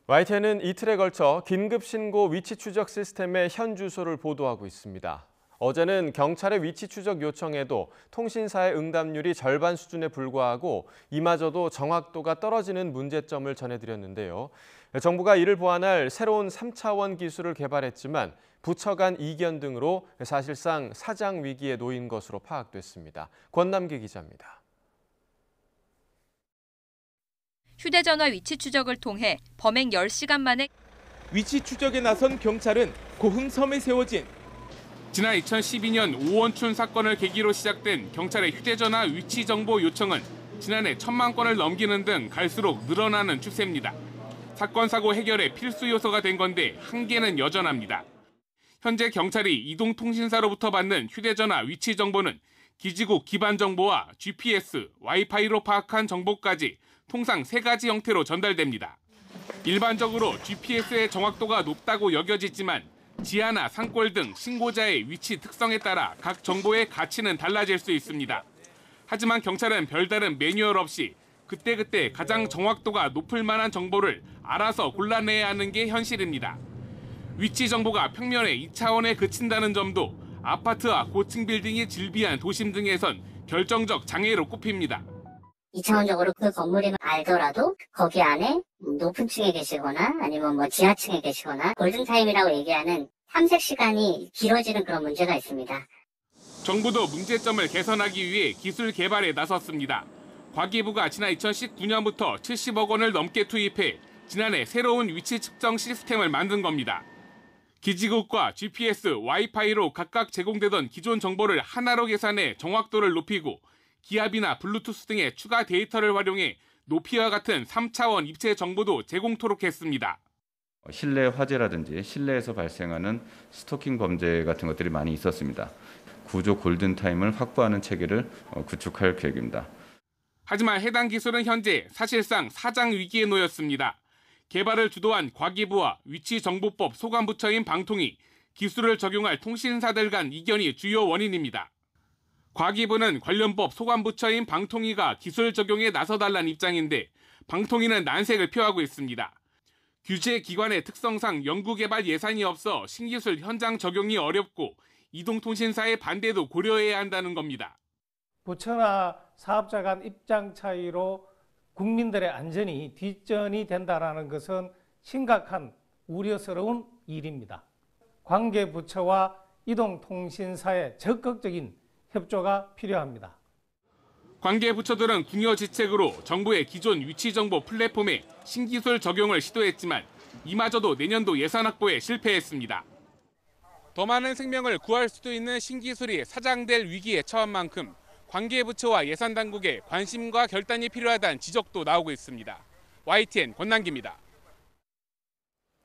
YTN은 이틀에 걸쳐 긴급신고 위치 추적 시스템의 현 주소를 보도하고 있습니다. 어제는 경찰의 위치 추적 요청에도 통신사의 응답률이 절반 수준에 불과하고 이마저도 정확도가 떨어지는 문제점을 전해드렸는데요. 정부가 이를 보완할 새로운 3차원 기술을 개발했지만 부처 간 이견 등으로 사실상 사장 위기에 놓인 것으로 파악됐습니다. 권남기 기자입니다. 휴대전화 위치 추적을 통해 범행 10시간 만에 위치 추적에 나선 경찰은 고흥섬에 세워진 지난 2012년 오원춘 사건을 계기로 시작된 경찰의 휴대전화 위치 정보 요청은 지난해 1,000만 건을 넘기는 등 갈수록 늘어나는 추세입니다. 사건 사고 해결의 필수 요소가 된 건데 한계는 여전합니다. 현재 경찰이 이동통신사로부터 받는 휴대전화 위치 정보는 기지국 기반 정보와 GPS, 와이파이로 파악한 정보까지 통상 3가지 형태로 전달됩니다. 일반적으로 GPS의 정확도가 높다고 여겨지지만 지하나 산골 등 신고자의 위치 특성에 따라 각 정보의 가치는 달라질 수 있습니다. 하지만 경찰은 별다른 매뉴얼 없이 그때그때 가장 정확도가 높을 만한 정보를 알아서 골라내야 하는 게 현실입니다. 위치 정보가 평면의 2차원에 그친다는 점도 아파트와 고층 빌딩이 질비한 도심 등에선 결정적 장애로 꼽힙니다. 2차원적으로 그 건물임을 알더라도 거기 안에 높은 층에 계시거나 아니면 지하층에 계시거나 골든타임이라고 얘기하는 탐색 시간이 길어지는 그런 문제가 있습니다. 정부도 문제점을 개선하기 위해 기술 개발에 나섰습니다. 과기부가 지난 2019년부터 70억 원을 넘게 투입해 지난해 새로운 위치 측정 시스템을 만든 겁니다. 기지국과 GPS, 와이파이로 각각 제공되던 기존 정보를 하나로 계산해 정확도를 높이고 기압이나 블루투스 등의 추가 데이터를 활용해 높이와 같은 3차원 입체 정보도 제공토록 했습니다. 실내 화재라든지 실내에서 발생하는 스토킹 범죄 같은 것들이 많이 있었습니다. 구조 골든타임을 확보하는 체계를 구축할 계획입니다. 하지만 해당 기술은 현재 사실상 사장 위기에 놓였습니다. 개발을 주도한 과기부와 위치정보법 소관부처인 방통위, 기술을 적용할 통신사들 간 이견이 주요 원인입니다. 과기부는 관련 법 소관부처인 방통위가 기술 적용에 나서달라는 입장인데 방통위는 난색을 표하고 있습니다. 규제 기관의 특성상 연구개발 예산이 없어 신기술 현장 적용이 어렵고 이동통신사의 반대도 고려해야 한다는 겁니다. 부처나 사업자 간 입장 차이로 국민들의 안전이 뒷전이 된다는 것은 심각한 우려스러운 일입니다. 관계 부처와 이동통신사의 적극적인 협조가 필요합니다. 관계 부처들은 궁여지책으로 정부의 기존 위치정보 플랫폼에 신기술 적용을 시도했지만 이마저도 내년도 예산 확보에 실패했습니다. 더 많은 생명을 구할 수도 있는 신기술이 사장될 위기에 처한 만큼 관계 부처와 예산 당국의 관심과 결단이 필요하다는 지적도 나오고 있습니다. YTN 권남기입니다.